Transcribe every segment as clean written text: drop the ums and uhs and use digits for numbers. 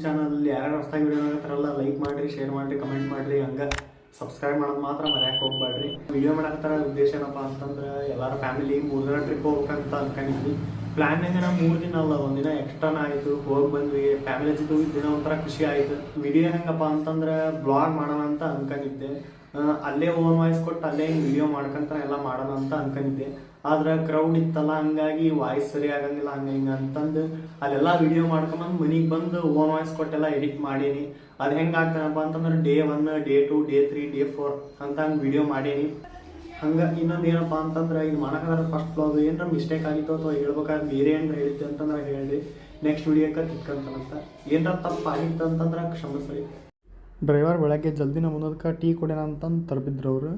ಚಾನಲಲ್ಲಿ ಯಾರ್ಯಾರು ಹೊಸದಾಗಿ ವಿಡಿಯೋ ನೋಡ್ತಾರಲ್ಲ ಲೈಕ್ ಮಾಡಿರಿ, ಶೇರ್ ಮಾಡಿರಿ, ಕಮೆಂಟ್ ಮಾಡಿರಿ, ಹಂಗೆ ಸಬ್ಸ್ಕ್ರೈಬ್ ಮಾಡೋದು ಮಾತ್ರ ಮರ್ಯಾಕೆ ಹೋಗ್ಬೇಡ್ರಿ. ವಿಡಿಯೋ ಮಾಡಕತ್ತಾರ ಉದ್ದೇಶ ಏನಪ್ಪ ಅಂತಂದ್ರೆ ಎಲ್ಲರ ಫ್ಯಾಮಿಲಿ 3 ದಿನ ಟ್ರಿಪ್ ಹೋಗ್ಬೇಕಂತ ಅನ್ಕೊಂಡಿದ್ವಿ. ಪ್ಲ್ಯಾನ್ ಹೆಂಗೆ 3 ದಿನ ಅಲ್ಲ, 1 ದಿನ ಎಕ್ಸ್ಟ್ರಾನ ಆಯಿತು, ಹೋಗಿ ಬಂದ್ವಿ. ಫ್ಯಾಮಿಲಿ ಜೊತೆ ದಿನ ಒಂಥರ ಖುಷಿ ಆಯಿತು. ವಿಡಿಯೋ ಹೆಂಗಪ್ಪ ಅಂತಂದ್ರೆ ಬ್ಲಾಗ್ ಮಾಡೋಣ ಅಂತ ಅನ್ಕೊಂಡಿದ್ದೆ. ಅಲ್ಲೇ ಓನ್ ವಾಯ್ಸ್ ಕೊಟ್ಟು ಅಲ್ಲೇ ವಿಡಿಯೋ ಮಾಡ್ಕೊಂತ ಎಲ್ಲ ಮಾಡೋಣ ಅಂತ ಅನ್ಕೊಂಡಿದ್ದೆ. ಆದ್ರೆ ಕ್ರೌಡ್ ಇತ್ತಲ್ಲ, ಹಂಗಾಗಿ ವಾಯ್ಸ್ ಸರಿ ಆಗಂಗಿಲ್ಲ, ಹಂಗೆ ಹಿಂಗೆ ಅಂತಂದು ಅಲ್ಲೆಲ್ಲ ವಿಡಿಯೋ ಮಾಡ್ಕೊಂಬಂದು ಮನೆಗೆ ಬಂದು ಓನ್ ವಾಯ್ಸ್ ಕೊಟ್ಟೆಲ್ಲ ಎಡಿಟ್ ಮಾಡೀನಿ. ಅದು ಹೆಂಗೆ ಆಗ್ತಾನಪ್ಪ ಅಂತಂದ್ರೆ ಡೇ 1, ಡೇ 2, ಡೇ 3, ಡೇ 4 ಅಂತ ಹಂಗೆ ವಿಡಿಯೋ ಮಾಡೀನಿ. ಹಂಗೆ ಇನ್ನೊಂದು ಏನಪ್ಪ ಅಂತಂದ್ರೆ ಇದು ಮಾಡೋಕ್ಕಾದ್ರೆ ಫಸ್ಟ್ ಬ್ಲಾಗ್ ಏನಾರ ಮಿಸ್ಟೇಕ್ ಆಗಿತ್ತು ಅಥವಾ ಹೇಳ್ಬೇಕಾದ್ರೆ ಬೇರೆ ಏನಾರ ಹೇಳಿದ್ದೆ ಅಂತಂದ್ರೆ ಹೇಳಿ, ನೆಕ್ಸ್ಟ್ ವಿಡಿಯೋಕ್ಕೆ ತಿಕ್ಕಂತಾನಂತ. ಏನಾರ ತಪ್ಪು ಆಗಿತ್ತು ಅಂತಂದ್ರೆ ಕ್ಷಮಿಸ್ರಿ. ಡ್ರೈವರ್ ಬೆಳಗ್ಗೆ ಜಲ್ದಿನ ಮುಂದಕ್ಕೆ ಟೀ ಕುಡಿಯೋಣ ಅಂತಂದು ತರಬಿದ್ರು ಅವರು.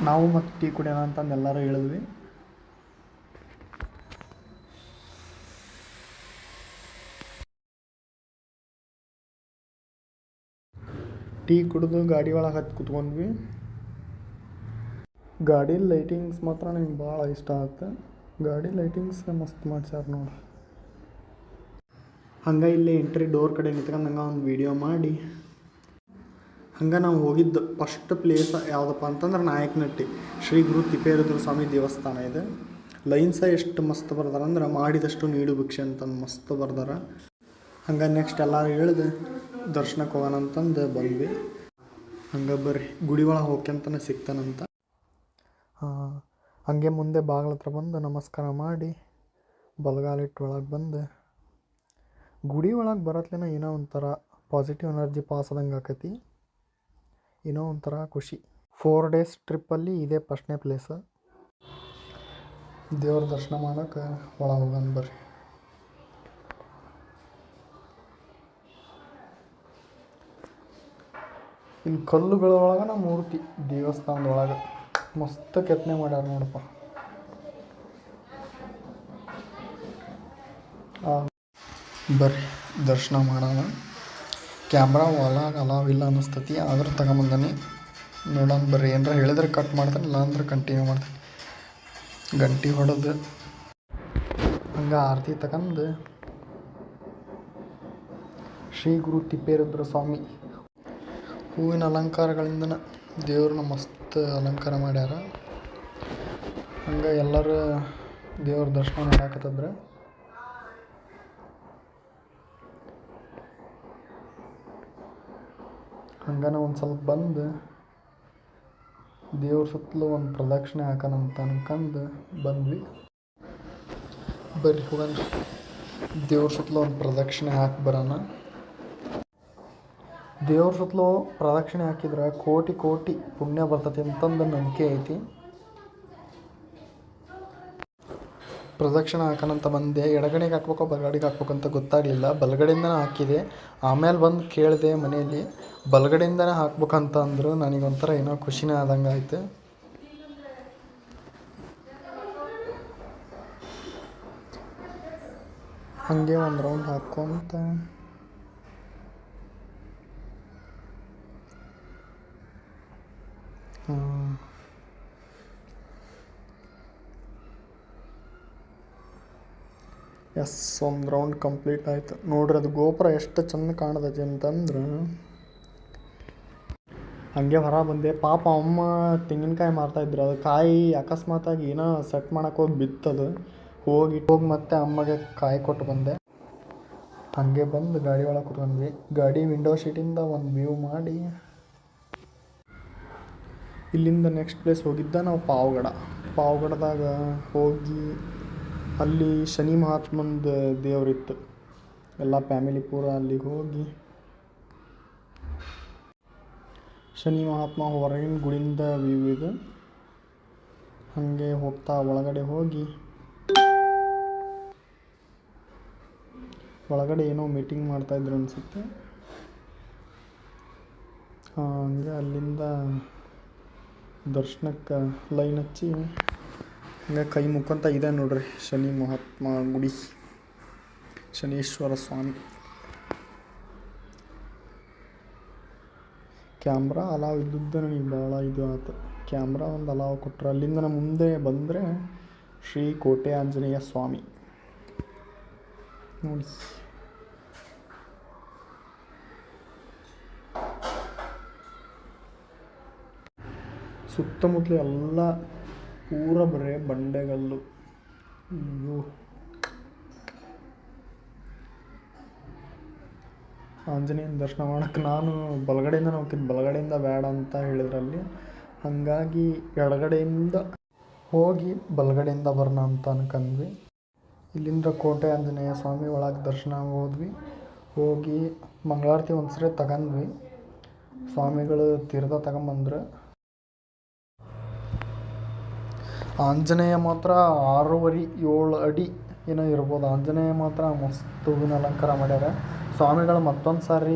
ನಾವು ಮತ್ತು ಟೀ ಕುಡಿಯೋಣ ಅಂತಂದು ಎಲ್ಲರೂ ಹೇಳಿದ್ವಿ. ಟೀ ಕುಡಿದು ಗಾಡಿ ಒಳಗೆ ಹತ್ತಿ ಕುತ್ಕೊಂಡ್ವಿ. ಗಾಡಿ ಲೈಟಿಂಗ್ಸ್ ಮಾತ್ರ ನಂಗೆ ಭಾಳ ಇಷ್ಟ ಆಗುತ್ತೆ. ಗಾಡಿ ಲೈಟಿಂಗ್ಸ್ ಮಸ್ತ್ ಮಾಡ್ಸ್ಯಾರ ನೋಡ್ರಿ. ಹಂಗೆ ಇಲ್ಲಿ ಎಂಟ್ರಿ ಡೋರ್ ಕಡೆ ನಿಂತ್ಕೊಂಡು ಹಂಗೆ ಒಂದು ವಿಡಿಯೋ ಮಾಡಿ ಹಂಗೆ ನಾವು ಹೋಗಿದ್ದು ಫಸ್ಟ್ ಪ್ಲೇಸ್ ಯಾವುದಪ್ಪ ಅಂತಂದ್ರೆ ನಾಯಕನಹಟ್ಟಿ ಶ್ರೀ ಗುರು ತಿಪ್ಪೇರುದ್ರ ಸ್ವಾಮಿ ದೇವಸ್ಥಾನ ಇದೆ. ಲೈನ್ಸ ಎಷ್ಟು ಮಸ್ತ್ ಬರ್ದಾರ ಅಂದ್ರೆ ಮಾಡಿದಷ್ಟು ನೀಡು ಭಿಕ್ಷೆ ಅಂತಂದು ಮಸ್ತ್ ಬರ್ದಾರ. ಹಂಗೆ ನೆಕ್ಸ್ಟ್ ಎಲ್ಲರೂ ಹೇಳಿದೆ ದರ್ಶನಕ್ಕೆ ಹೋಗೋಣ ಅಂತಂದು ಬಂದ್ವಿ. ಹಂಗೆ ಬರ್ರಿ ಗುಡಿ ಒಳಗೆ ಹೋಗ್ಯಂತನೇ ಸಿಗ್ತಾನಂತ. ಹಂಗೆ ಮುಂದೆ ಬಾಗಿಲ ಹತ್ರ ಬಂದು ನಮಸ್ಕಾರ ಮಾಡಿ ಬಲಗಾಲಿಟ್ಟು ಒಳಗೆ ಬಂದು ಗುಡಿ ಒಳಗೆ ಬರತ್ಲೇನ ಏನೋ ಒಂಥರ ಪಾಸಿಟಿವ್ ಎನರ್ಜಿ ಪಾಸ್ ಆದಂಗೆ ಆಕೈತಿ. ಏನೋ ಒಂಥರ ಖುಷಿ. 4 ಡೇಸ್ ಟ್ರಿಪ್ಪಲ್ಲಿ ಇದೇ ಫಸ್ಟ್ನೇ ಪ್ಲೇಸ. ದೇವ್ರ ದರ್ಶನ ಮಾಡೋಕೆ ಒಳಗೆ ಹೋಗೋಣ ಬರ್ರಿ. ಇಲ್ಲಿ ಕಲ್ಲುಗಳ ಒಳಗನ ಮೂರ್ತಿ ದೇವಸ್ಥಾನದ ಒಳಗೆ ಮಸ್ತ್ ಕೆತ್ತನೆ ಮಾಡ್ಯಾರ ನೋಡಪ್ಪ. ಬರ್ರಿ ದರ್ಶನ ಮಾಡೋಣ. ಕ್ಯಾಮ್ರಾ ಒಳಗೆ ಅಲಾವಿಲ್ಲ ಅನ್ನಿಸ್ತತಿ, ಆದ್ರೆ ತಗೊಂಬಂದಾನೆ ನೋಡೋಣ ಬರ್ರಿ. ಏನಾರ ಹೇಳಿದ್ರೆ ಕಟ್ ಮಾಡ್ತಾನೆ, ಇಲ್ಲ ಅಂದ್ರೆ ಕಂಟಿನ್ಯೂ ಮಾಡ್ತಾನೆ. ಗಂಟೆ ಹೊಡೆದು ಹಂಗೆ ಆರತಿ ತಗೊಂಡು ಶ್ರೀ ಗುರು ತಿಪ್ಪೇರುದ್ರ ಸ್ವಾಮಿ ಹೂವಿನ ಅಲಂಕಾರಗಳಿಂದ ದೇವ್ರನ್ನ ಮಸ್ತ್ ಅಲಂಕಾರ ಮಾಡ್ಯಾರ. ಹಂಗೆ ಎಲ್ಲರೂ ದೇವ್ರ ದರ್ಶನ ಮಾಡಾಕತ್ತಿದ್ರೆ ಹಂಗನ ಒಂದು ಸ್ವಲ್ಪ ಬಂದು ದೇವ್ರ ಸುತ್ತಲೂ ಒಂದು ಪ್ರದಕ್ಷಿಣೆ ಹಾಕೋಣಂತ ಅನ್ಕಂಡು ಬಂದ್ವಿ. ಬರ್ರಿ ಹೋಗೋಣ, ದೇವ್ರ ಸುತ್ತಲೂ ಒಂದು ಪ್ರದಕ್ಷಿಣೆ ಹಾಕಿ ಬರೋಣ. ದೇವ್ರ ಸುತ್ತಲೂ ಪ್ರದಕ್ಷಿಣೆ ಹಾಕಿದ್ರೆ ಕೋಟಿ ಕೋಟಿ ಪುಣ್ಯ ಬರ್ತೈತಿ ಅಂತಂದು ನಂಬಿಕೆ ಐತಿ. ಪ್ರದಕ್ಷಿಣೆ ಹಾಕೋಣಂತ ಬಂದೆ. ಎಡಗಡೆಗೆ ಹಾಕ್ಬೇಕೋ ಬಲಗಡೆಗೆ ಹಾಕ್ಬೇಕಂತ ಗೊತ್ತಾಗಲಿಲ್ಲ. ಬಲಗಡೆಯಿಂದನೇ ಹಾಕಿದೆ. ಆಮೇಲೆ ಬಂದು ಕೇಳಿದೆ ಮನೆಯಲ್ಲಿ, ಬಲಗಡೆಯಿಂದನೇ ಹಾಕ್ಬೇಕಂತ ಅಂದರು. ನನಗೊಂಥರ ಏನೋ ಖುಷಿನೇ ಆದಂಗೆ ಆಯ್ತು. ಹಾಗೆ ಒಂದು ರೌಂಡ್ ಹಾಕ್ಕೊಂತ ಎಸ್, ಒಂದು ರೌಂಡ್ ಕಂಪ್ಲೀಟ್ ಆಯಿತು. ನೋಡ್ರಿ ಅದು ಗೋಪುರ ಎಷ್ಟು ಚೆಂದ ಕಾಣತೈತಿ ಅಂತಂದ್ರೆ. ಹಾಗೆ ಹೊರ ಬಂದೆ. ಪಾಪ ಅಮ್ಮ ತೆಂಗಿನಕಾಯಿ ಮಾರ್ತಾಯಿದ್ರು. ಅದು ಕಾಯಿ ಅಕಸ್ಮಾತಾಗಿ ಏನೋ ಸೆಟ್ ಮಾಡೋಕೆ ಹೋಗಿ ಬಿತ್ತದು. ಹೋಗಿ ಮತ್ತೆ ಅಮ್ಮಗೆ ಕಾಯಿ ಕೊಟ್ಟು ಬಂದೆ. ಹಾಗೆ ಬಂದು ಗಾಡಿ ಒಳಗೆ ಕುತ್ಕೊಂಡ್ವಿ. ಗಾಡಿ ವಿಂಡೋ ಶೀಟಿಂದ ಒಂದು ವ್ಯೂ ಮಾಡಿ ಇಲ್ಲಿಂದ ನೆಕ್ಸ್ಟ್ ಪ್ಲೇಸ್ ಹೋಗಿದ್ದ ನಾವು ಪಾವಗಡದಾಗ ಹೋಗಿ ಅಲ್ಲಿ ಶನಿ ಮಹಾತ್ಮಂದು ದೇವರಿತ್ತು. ಎಲ್ಲ ಫ್ಯಾಮಿಲಿ ಪೂರ ಅಲ್ಲಿಗೆ ಹೋಗಿ ಶನಿ ಮಹಾತ್ಮ ಹೊರಗಿನ ಗುಡಿಯಿಂದ ವ್ಯೂ ಇದು. ಹಾಗೆ ಹೋಗ್ತಾ ಒಳಗಡೆ ಹೋಗಿ ಒಳಗಡೆ ಏನೋ ಮೀಟಿಂಗ್ ಮಾಡ್ತಾಯಿದ್ರು ಅನಿಸುತ್ತೆ. ಹಂಗೆ ಅಲ್ಲಿಂದ ದರ್ಶನಕ್ಕೆ ಲೈನ್ ಹಚ್ಚಿ ಹಂಗೆ ಕೈ ಮುಖಂತ ಇದೆ ನೋಡ್ರಿ ಶನಿ ಮಹಾತ್ಮ ಗುಡಿ, ಶನೀಶ್ವರ ಸ್ವಾಮಿ. ಕ್ಯಾಮ್ರಾ ಅಲಾವ್ ಇದ್ದದ್ದು ನನಗೆ ಭಾಳ ಇದು ಆಯ್ತು. ಕ್ಯಾಮ್ರಾ ಒಂದು ಅಲಾವ್ ಕೊಟ್ಟರು. ಅಲ್ಲಿಂದ ಮುಂದೆ ಬಂದರೆ ಶ್ರೀ ಕೋಟೆ ಆಂಜನೇಯ ಸ್ವಾಮಿ ನೋಡಿ. ಸುತ್ತಮುತ್ತಲು ಎಲ್ಲ ಪೂರ ಬರೇ ಬಂಡೆಗಲ್ಲು. ಅಯ್ಯೋ, ಆಂಜನೇಯನ ದರ್ಶನ ಮಾಡೋಕ್ಕೆ ನಾನು ಬಲಗಡೆಯಿಂದ ಹೋಗ್ತಿದ್ದು, ಬಲಗಡೆಯಿಂದ ಬೇಡ ಅಂತ ಹೇಳಿದ್ರಲ್ಲಿ, ಹಾಗಾಗಿ ಎಡಗಡೆಯಿಂದ ಹೋಗಿ ಬಲಗಡೆಯಿಂದ ಬರೋಣ ಅಂತ ಅನ್ಕೊಂಡ್ವಿ. ಇಲ್ಲಿಂದ ಕೋಟೆ ಆಂಜನೇಯ ಸ್ವಾಮಿ ಒಳಗೆ ದರ್ಶನ ಹೋದ್ವಿ. ಹೋಗಿ ಮಂಗಳಾರತಿ ಒಂದ್ಸರಿ ತಗೊಂಡ್ವಿ. ಸ್ವಾಮಿಗಳು ತೀರ್ಥ ತಗೊಂಬಂದ್ರೆ ಆಂಜನೇಯ ಮಾತ್ರ 6.5-7 ಅಡಿ ಏನೋ ಇರ್ಬೋದು. ಆಂಜನೇಯ ಮಾತ್ರ ಮಸ್ತ್ ಹೂವಿನ ಅಲಂಕಾರ ಮಾಡ್ಯಾರ. ಸ್ವಾಮಿಗಳು ಮತ್ತೊಂದು ಸಾರಿ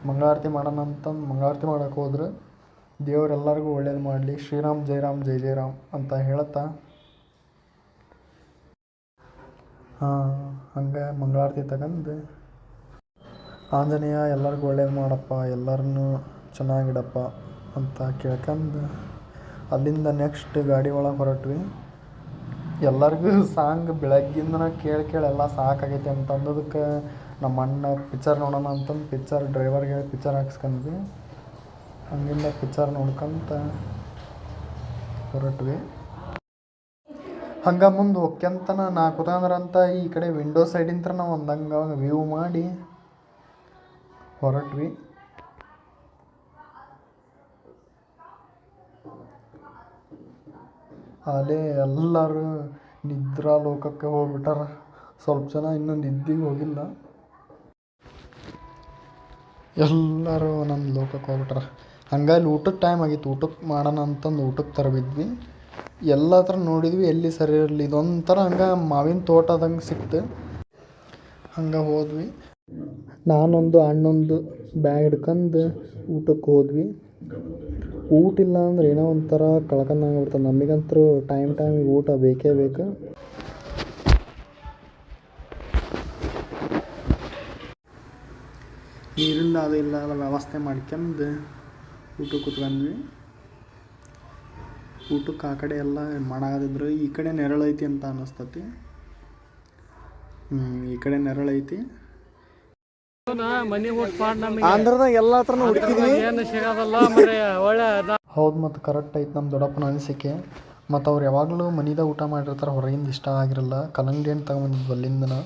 ಮಂಗಳಾರತಿ ಮಾಡೋಣ ಅಂತಂದು ಮಂಗಳಾರತಿ ಮಾಡೋಕೆ ಹೋದ್ರೆ, ದೇವರೆಲ್ಲರಿಗೂ ಒಳ್ಳೇದು ಮಾಡಲಿ, ಶ್ರೀರಾಮ್ ಜಯರಾಮ್ ಜೈ ಜಯರಾಮ್ ಅಂತ ಹೇಳ್ತಾ ಹಂಗೆ ಮಂಗಳಾರತಿ ತಗೊಂಡು, ಆಂಜನೇಯ ಎಲ್ಲರಿಗೂ ಒಳ್ಳೇದು ಮಾಡಪ್ಪ, ಎಲ್ಲರನ್ನೂ ಚೆನ್ನಾಗಿಡಪ್ಪ ಅಂತ ಕೇಳ್ಕೊಂಡು ಅಲ್ಲಿಂದ ನೆಕ್ಸ್ಟ್ ಗಾಡಿ ಒಳಗೆ ಹೊರಟ್ವಿ. ಎಲ್ಲರಿಗೂ ಸಾಂಗ್ ಬೆಳಗ್ಗಿಂದ ಕೇಳಿ ಎಲ್ಲ ಸಾಕಾಗೈತೆ ಅಂತ ಅಂದೋದಕ್ಕೆ ನಮ್ಮ ಅಣ್ಣ ಪಿಕ್ಚರ್ ನೋಡೋಣ ಅಂತಂದು ಪಿಕ್ಚರ್ ಡ್ರೈವರ್ಗೆ ಹೇಳಿ ಪಿಕ್ಚರ್ ಹಾಕ್ಸ್ಕೊಂಡ್ವಿ. ಹಂಗಿಂದ ಪಿಕ್ಚರ್ ನೋಡ್ಕೊಂತ ಹೊರಟ್ವಿ. ಹಂಗೆ ಮುಂದೆ ಹೋಗ್ಯಂತನ ನಾ ಕೂತಂದ್ರಂತ ಈ ಕಡೆ ವಿಂಡೋ ಸೈಡಿಂತ್ರ ನಾವು ಒಂದಂಗೆ ವ್ಯೂ ಮಾಡಿ ಹೊರಟ್ವಿ. ಅಲ್ಲೇ ಎಲ್ಲರೂ ನಿದ್ರಾ ಲೋಕಕ್ಕೆ ಹೋಗ್ಬಿಟ್ಟಾರ. ಸ್ವಲ್ಪ ಜನ ಇನ್ನೂ ನಿದ್ದಿಗೆ ಹೋಗಿಲ್ಲ, ಎಲ್ಲರೂ ನಮ್ಮ ಲೋಕಕ್ಕೆ ಹೋಗ್ಬಿಟ್ಟಾರ. ಹಂಗಾಗಿ ಊಟಕ್ಕೆ ಟೈಮ್ ಆಗಿತ್ತು. ಊಟಕ್ಕೆ ಮಾಡೋಣ ಅಂತಂದು ಊಟಕ್ಕೆ ತರಬಿದ್ವಿ. ಎಲ್ಲ ಥರ ನೋಡಿದ್ವಿ, ಎಲ್ಲಿ ಸರಿ ಇರಲಿ. ಇದೊಂಥರ ಹಂಗೆ ಮಾವಿನ ತೋಟದಂಗೆ ಸಿಕ್ತು. ಹಂಗೆ ಹೋದ್ವಿ. ನಾನೊಂದು ಅಣ್ಣೊಂದು ಬ್ಯಾಗ್ ಹಿಡ್ಕೊಂಡು ಊಟಕ್ಕೆ ಹೋದ್ವಿ. ಊಟ ಇಲ್ಲ ಅಂದ್ರೆ ಏನೋ ಒಂಥರ ಕಳ್ಕೊಂಡಂಗೆ ಬಿಡ್ತದೆ. ನಮಗಂತೂ ಟೈಮಿಗೆ ಊಟ ಬೇಕೇ ಬೇಕು. ನೀರಿಂದ ಅದೆಲ್ಲ ವ್ಯವಸ್ಥೆ ಮಾಡ್ಕೊಂಡು ಊಟಕ್ಕೆ ಕೂತ್ಕೊಂಡ್ವಿ. ಊಟಕ್ಕೆ ಆ ಕಡೆ ಎಲ್ಲ ಮಾಡಾದಿದ್ರು, ಈ ಕಡೆ ನೆರಳೈತಿ ಅಂತ ಅನ್ನಿಸ್ತತಿ. ಈ ಕಡೆ ನೆರಳೈತಿ. ಆಂಧ್ರದಾಗ ಎಲ್ಲ ಹತ್ರನೂ ಹುಡುಕಿದ್ವಿ. ಹೌದು, ಮತ್ತು ಕರೆಕ್ಟ್ ಐತೆ ನಮ್ಮ ದೊಡ್ಡಪ್ಪನ ಅನಿಸಿಕೆ. ಮತ್ತು ಅವ್ರು ಯಾವಾಗಲೂ ಮನಿದಾಗ ಊಟ ಮಾಡಿರ್ತಾರೆ, ಹೊರಗಿಂದ ಇಷ್ಟ ಆಗಿರಲ್ಲ. ಕಲ್ಲಂಗಡಿ ಹಣ್ಣು ತಗೊಂಬಂದಿದ್ವಿ ಅಲ್ಲಿಂದನ.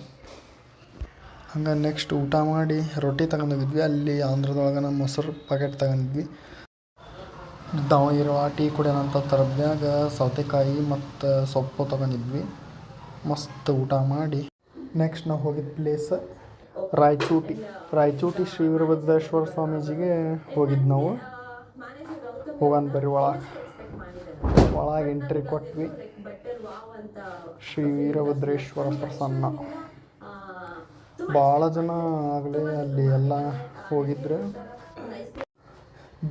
ಹಂಗೆ ನೆಕ್ಸ್ಟ್ ಊಟ ಮಾಡಿ ರೊಟ್ಟಿ ತಗೊಂಡೋಗಿದ್ವಿ. ಅಲ್ಲಿ ಆಂಧ್ರದೊಳಗೆ ನಮ್ಮ ಮೊಸರು ಪ್ಯಾಕೆಟ್ ತಗೊಂಡಿದ್ವಿ. ಇರುವ ಟೀ ಕುಡಿಯೋಣಂತ ತರಬ್ಯಾಗ ಸೌತೆಕಾಯಿ ಮತ್ತು ಸೊಪ್ಪು ತಗೊಂಡಿದ್ವಿ. ಮಸ್ತ್ ಊಟ ಮಾಡಿ ನೆಕ್ಸ್ಟ್ ನಾವು ಹೋಗಿದ್ದ ಪ್ಲೇಸ್ ರಾಯಚೂಟಿ ಶ್ರೀ ವೀರಭದ್ರೇಶ್ವರ ಸ್ವಾಮೀಜಿಗೆ ಹೋಗಿದ್ದು ನಾವು. ಹೋಗೋಣ ಬರ್ರಿ ಒಳಗೆ ಎಂಟ್ರಿ ಕೊಟ್ವಿ. ಶ್ರೀ ವೀರಭದ್ರೇಶ್ವರ ಪ್ರಸನ್ನ. ಭಾಳ ಜನ ಆಗಲೇ ಅಲ್ಲಿ ಎಲ್ಲ ಹೋಗಿದ್ರು.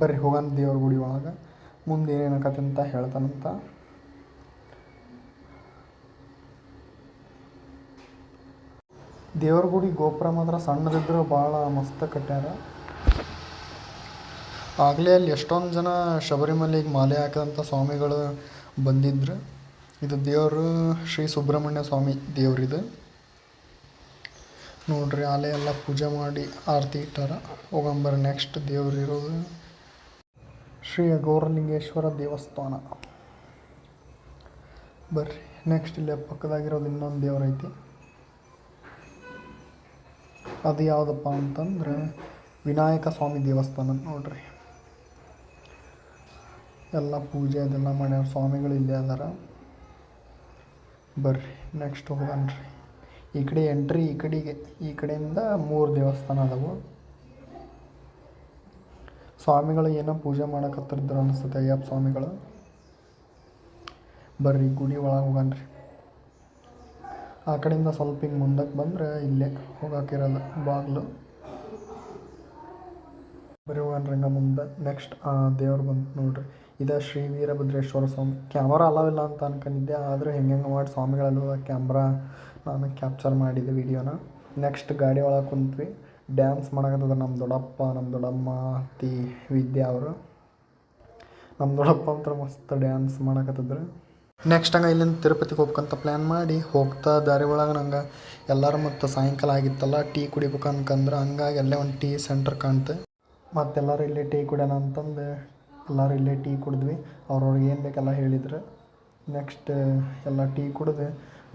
ಬರ್ರಿ ಹೋಗೋಣ ದೇವ್ರ ಗುಡಿ ಒಳಗೆ. ಮುಂದೆ ಏನೇನಕತ್ತೆ ಅಂತ ಹೇಳ್ತಾನಂತ. ದೇವ್ರ ಗುಡಿ ಗೋಪುರ ಮಾತ್ರ ಸಣ್ಣದಿದ್ರು ಭಾಳ ಮಸ್ತ್ ಕಟ್ಟ್ಯಾರ. ಆಗಲೇ ಅಲ್ಲಿ ಎಷ್ಟೊಂದು ಜನ ಶಬರಿಮಲೆಗೆ ಮಾಲೆ ಹಾಕಿದಂಥ ಸ್ವಾಮಿಗಳು ಬಂದಿದ್ರು. ಇದು ದೇವರು ಶ್ರೀ ಸುಬ್ರಹ್ಮಣ್ಯ ಸ್ವಾಮಿ ದೇವ್ರಿದು ನೋಡ್ರಿ. ಅಲ್ಲೇ ಎಲ್ಲ ಪೂಜೆ ಮಾಡಿ ಆರತಿ ಇಟ್ಟಾರ. ಹೋಗಂಬರ್ರಿ ನೆಕ್ಸ್ಟ್ ದೇವ್ರಿರೋದು ಶ್ರೀ ಅಘೋರಲಿಂಗೇಶ್ವರ ದೇವಸ್ಥಾನ. ಬರ್ರಿ ನೆಕ್ಸ್ಟ್ ಇಲ್ಲೇ ಪಕ್ಕದಾಗಿರೋದು ಇನ್ನೊಂದು ದೇವ್ರೈತಿ. ಅದು ಯಾವುದಪ್ಪ ಅಂತಂದ್ರೆ ವಿನಾಯಕ ಸ್ವಾಮಿ ದೇವಸ್ಥಾನ ನೋಡ್ರಿ. ಎಲ್ಲ ಪೂಜೆ ಅದೆಲ್ಲ ಮಾಡ್ಯಾರ, ಸ್ವಾಮಿಗಳು ಇಲ್ಲೇ ಅದಾರ. ಬರ್ರಿ ನೆಕ್ಸ್ಟ್ ಹೋಗನ್ರಿ. ಈ ಕಡೆ ಎಂಟ್ರಿ ಈ ಕಡೆಯಿಂದ 3 ದೇವಸ್ಥಾನ ಅದಾವು. ಸ್ವಾಮಿಗಳು ಏನೋ ಪೂಜೆ ಮಾಡಕತ್ತಿದ್ರು ಅನಿಸುತ್ತೆ, ಅಯ್ಯಪ್ಪ ಸ್ವಾಮಿಗಳು. ಬರ್ರಿ ಗುಡಿ ಒಳಗೆ ಹೋಗನ್ರಿ. ಆ ಕಡೆಯಿಂದ ಸ್ವಲ್ಪ ಹಿಂಗೆ ಮುಂದಕ್ಕೆ ಬಂದರೆ ಇಲ್ಲೇ ಹೋಗಾಕಿರೋದು ಬಾಗಿಲು. ಬರೀ ಹೋಗನ್ರಿ ಹಂಗೆ ಮುಂದೆ. ನೆಕ್ಸ್ಟ್ ದೇವ್ರು ಬಂತು ನೋಡ್ರಿ. ಇದು ಶ್ರೀ ವೀರಭದ್ರೇಶ್ವರ ಸ್ವಾಮಿ. ಕ್ಯಾಮರಾ ಅಲಾವಿಲ್ಲ ಅಂತ ಅನ್ಕೊಂಡಿದ್ದೆ, ಆದರೆ ಹೆಂಗೆ ಮಾಡಿ ಸ್ವಾಮಿಗಳೆಲ್ಲ ಕ್ಯಾಮ್ರಾ ನಾನು ಕ್ಯಾಪ್ಚರ್ ಮಾಡಿದ್ದೆ ವಿಡಿಯೋನ. ನೆಕ್ಸ್ಟ್ ಗಾಡಿ ಒಳಗೆ ಕುಂತ್ವಿ. ಡ್ಯಾನ್ಸ್ ಮಾಡಕತ್ತಿದ್ರು ನಮ್ಮ ದೊಡ್ಡಪ್ಪ, ನಮ್ಮ ದೊಡ್ಡಮ್ಮ, ಅತ್ತಿ ವಿದ್ಯಾ ಅವರು. ನಮ್ಮ ದೊಡ್ಡಪ್ಪ ಅಂತ ಮಸ್ತ್ ಡ್ಯಾನ್ಸ್ ಮಾಡಕತ್ತಿದ್ರು. ನೆಕ್ಸ್ಟ್ ಹಂಗೆ ಇಲ್ಲಿಂದ ತಿರುಪತಿಗೆ ಹೋಗ್ಬೇಕಂತ ಪ್ಲ್ಯಾನ್ ಮಾಡಿ ಹೋಗ್ತಾ ದಾರಿ ಒಳಗೆ ನಂಗೆ ಎಲ್ಲರೂ ಮತ್ತು ಸಾಯಂಕಾಲ ಆಗಿತ್ತಲ್ಲ ಟೀ ಕುಡಿಬೇಕು ಅನ್ಕಂದ್ರೆ, ಹಂಗಾಗಿ ಅಲ್ಲೇ ಒಂದು ಟೀ ಸೆಂಟರ್ ಕಾಣ್ತು. ಮತ್ತೆಲ್ಲರೂ ಇಲ್ಲಿ ಟೀ ಕುಡಿಯೋಣ ಅಂತಂದು ಎಲ್ಲರೂ ಇಲ್ಲೇ ಟೀ ಕುಡಿದ್ವಿ. ಅವ್ರವ್ರಿಗೆ ಏನು ಬೇಕೆಲ್ಲ ಹೇಳಿದ್ರು. ನೆಕ್ಸ್ಟ್ ಎಲ್ಲ ಟೀ ಕುಡಿದು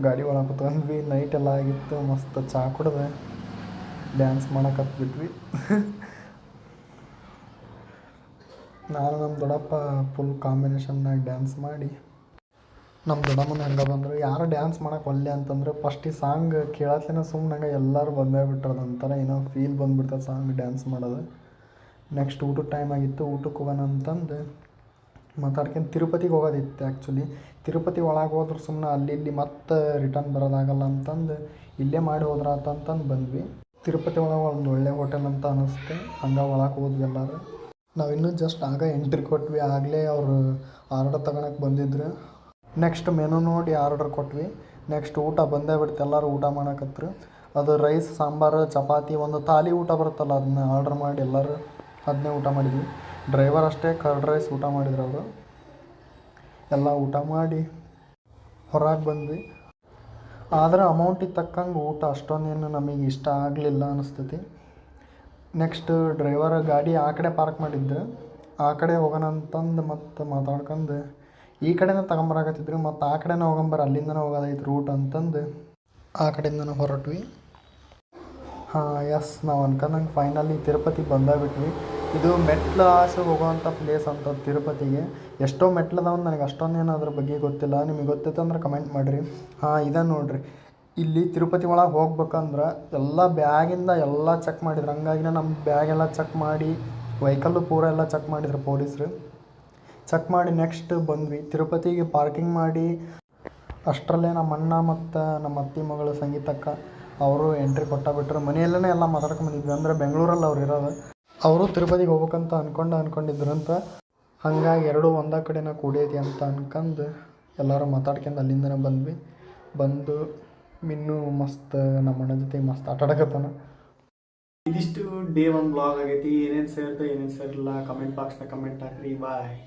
ಗಾಡಿ ಒಳಗೆ ಕುತ್ಕೊಂಡ್ವಿ. ನೈಟ್ ಎಲ್ಲ ಆಗಿತ್ತು, ಮಸ್ತ್ ಚಹಾ ಕುಡಿದು ಡ್ಯಾನ್ಸ್ ಮಾಡಕತ್ಬಿಟ್ವಿ. ನಾನು ನಮ್ಮ ದೊಡ್ಡಪ್ಪ ಫುಲ್ ಕಾಂಬಿನೇಷನ್ನಾಗಿ ಡ್ಯಾನ್ಸ್ ಮಾಡಿ, ನಮ್ಮ ದೊಡ್ಡಮ್ಮನ ಹೆಂಗೆ ಬಂದರು ಯಾರು ಡ್ಯಾನ್ಸ್ ಮಾಡೋಕೆ ಒಲ್ಲೆ ಅಂತಂದ್ರೆ ಫಸ್ಟ್ ಈ ಸಾಂಗ್ ಕೇಳತ್ಲೇನ ಸುಮ್ಮನೆ ಎಲ್ಲರೂ ಬಂದೇ ಬಿಟ್ರದು ಒಂಥರ ಏನೋ ಫೀಲ್ ಬಂದುಬಿಡ್ತದೆ ಸಾಂಗ್ ಡ್ಯಾನ್ಸ್ ಮಾಡೋದು. ನೆಕ್ಸ್ಟ್ ಊಟದ ಟೈಮ್ ಆಗಿತ್ತು. ಊಟಕ್ಕೆ ಹೋಗೋಣ ಅಂತಂದು ಮಾತಾಡ್ಕೊಂಡು ತಿರುಪತಿಗೆ ಹೋಗೋದಿತ್ತು. ಆ್ಯಕ್ಚುಲಿ ತಿರುಪತಿ ಒಳಗೆ ಹೋದ್ರೆ ಸುಮ್ಮನೆ ಅಲ್ಲಿ ಇಲ್ಲಿ ಮತ್ತೆ ರಿಟರ್ನ್ ಬರೋದಾಗಲ್ಲ ಅಂತಂದು ಇಲ್ಲೇ ಮಾಡಿ ಹೋದ್ರಾತಂತಂದು ಬಂದ್ವಿ. ತಿರುಪತಿ ಒಳಗೆ ಒಂದು ಒಳ್ಳೆ ಹೋಟೆಲ್ ಅಂತ ಅನ್ನಿಸ್ತು. ಹಂಗೆ ಒಳಗೆ ಹೋದ್ವಿ ಎಲ್ಲರೂ. ನಾವು ಇನ್ನೂ ಜಸ್ಟ್ ಆಗ ಎಂಟ್ರಿ ಕೊಟ್ವಿ. ಆಗಲೇ ಅವರು ಆರ್ಡರ್ ತಗೊಳಕ್ಕೆ ಬಂದಿದ್ರು. ನೆಕ್ಸ್ಟ್ ಮೆನು ನೋಡಿ ಆರ್ಡರ್ ಕೊಟ್ವಿ. ನೆಕ್ಸ್ಟ್ ಊಟ ಬಂದೇ ಬಿಡ್ತು. ಎಲ್ಲರೂ ಊಟ ಮಾಡಕತ್ರು. ಅದು ರೈಸ್, ಸಾಂಬಾರು, ಚಪಾತಿ, ಒಂದು ಥಾಲಿ ಊಟ ಬರುತ್ತಲ್ಲ, ಅದನ್ನ ಆರ್ಡರ್ ಮಾಡಿ ಎಲ್ಲರೂ ಅದನ್ನೇ ಊಟ ಮಾಡಿದ್ವಿ. ಡ್ರೈವರ್ ಅಷ್ಟೇ ಕರ್ಡ್ ರೈಸ್ ಊಟ ಮಾಡಿದ್ರು. ಅವರು ಎಲ್ಲ ಊಟ ಮಾಡಿ ಹೊರಗೆ ಬಂದ್ವಿ. ಆದರೆ ಅಮೌಂಟಿಗೆ ತಕ್ಕಂಗೆ ಊಟ ಅಷ್ಟೊಂದೇನು ನಮಗೆ ಇಷ್ಟ ಆಗಲಿಲ್ಲ ಅನ್ನಿಸ್ತೈತಿ. ನೆಕ್ಸ್ಟ್ ಡ್ರೈವರ್ ಗಾಡಿ ಆ ಕಡೆ ಪಾರ್ಕ್ ಮಾಡಿದ್ರು. ಆ ಕಡೆ ಹೋಗೋಣ ಅಂತಂದು ಮತ್ತೆ ಮಾತಾಡ್ಕೊಂಡು ಈ ಕಡೆನೇ ತಗೊಂಬರಾಕತ್ತಿದ್ರು. ಮತ್ತು ಆ ಕಡೆನೇ ಹೋಗಂಬರ, ಅಲ್ಲಿಂದನೇ ಹೋಗೋದೈತೆ ರೂಟ್ ಅಂತಂದು ಆ ಕಡೆಯಿಂದನೇ ಹೊರಟ್ವಿ. ಎಸ್, ನಾವು ಅನ್ಕೊಂಡಂಗೆ ಫೈನಲಿ ತಿರುಪತಿಗೆ ಬಂದಾಗ್ಬಿಟ್ವಿ. ಇದು ಮೆಟ್ಲು ಆಸೆ ಹೋಗೋವಂಥ ಪ್ಲೇಸ್ ಅಂತ ತಿರುಪತಿಗೆ. ಎಷ್ಟೋ ಮೆಟ್ಲದಾವ, ನನಗೆ ಅಷ್ಟೊಂದೇನು ಅದ್ರ ಬಗ್ಗೆ ಗೊತ್ತಿಲ್ಲ. ನಿಮಗೆ ಗೊತ್ತೈತೆ ಅಂದ್ರೆ ಕಮೆಂಟ್ ಮಾಡಿರಿ. ಇದೆ ನೋಡಿರಿ, ಇಲ್ಲಿ ತಿರುಪತಿ ಒಳಗೆ ಹೋಗ್ಬೇಕಂದ್ರೆ ಎಲ್ಲ ಬ್ಯಾಗಿಂದ ಎಲ್ಲ ಚೆಕ್ ಮಾಡಿದ್ರು. ಹಂಗಾಗಿನೇ ನಮ್ಮ ಬ್ಯಾಗೆಲ್ಲ ಚೆಕ್ ಮಾಡಿ, ವೆಹಿಕಲ್ಲು ಪೂರ ಎಲ್ಲ ಚೆಕ್ ಮಾಡಿದ್ರು ಪೊಲೀಸರು. ಚೆಕ್ ಮಾಡಿ ನೆಕ್ಸ್ಟ್ ಬಂದ್ವಿ ತಿರುಪತಿಗೆ. ಪಾರ್ಕಿಂಗ್ ಮಾಡಿ ಅಷ್ಟರಲ್ಲೇ ನಮ್ಮ ಅಣ್ಣ ಮತ್ತು ನಮ್ಮ ಅತ್ತೆ ಮಗಳು ಸಂಗೀತಕ್ಕ ಅವರು ಎಂಟ್ರಿ ಕೊಟ್ಟಾಬಿಟ್ರು. ಮನೆಯಲ್ಲೇ ಎಲ್ಲ ಮಾತಾಡ್ಕೊಂಡ್ಬಂದಿದ್ವಿ. ಅಂದರೆ ಬೆಂಗಳೂರಲ್ಲಿ ಅವ್ರು ಇರೋದು. ಅವರು ತಿರುಪತಿಗೆ ಹೋಗ್ಬೇಕಂತ ಅಂದ್ಕೊಂಡಿದ್ರಂತ. ಹಾಗಾಗಿ ಎರಡೂ ಒಂದೇ ಕಡೆನ ಕೂಡೈತಿ ಅಂತ ಅನ್ಕೊಂಡು ಎಲ್ಲರೂ ಮಾತಾಡ್ಕೊಂಡು ಅಲ್ಲಿಂದನೇ ಬಂದು ಮಿನ್ನು ಮಸ್ತ್ ನಮ್ಮ ಅಣ್ಣ ಜೊತೆ ಮಸ್ತ್ ಆಟ ಆಡಕತ್ತಾನ. ಇದಿಷ್ಟು ಡೇ 1 ಬ್ಲಾಗ್ ಆಗೈತಿ. ಏನೇನು ಸೇರ್ತು ಏನೇನು ಸೇರಿಲ್ಲ ಕಮೆಂಟ್ ಬಾಕ್ಸ್ನಾಗ ಕಮೆಂಟ್ ಹಾಕ್ರಿ. ಬಾಯ್.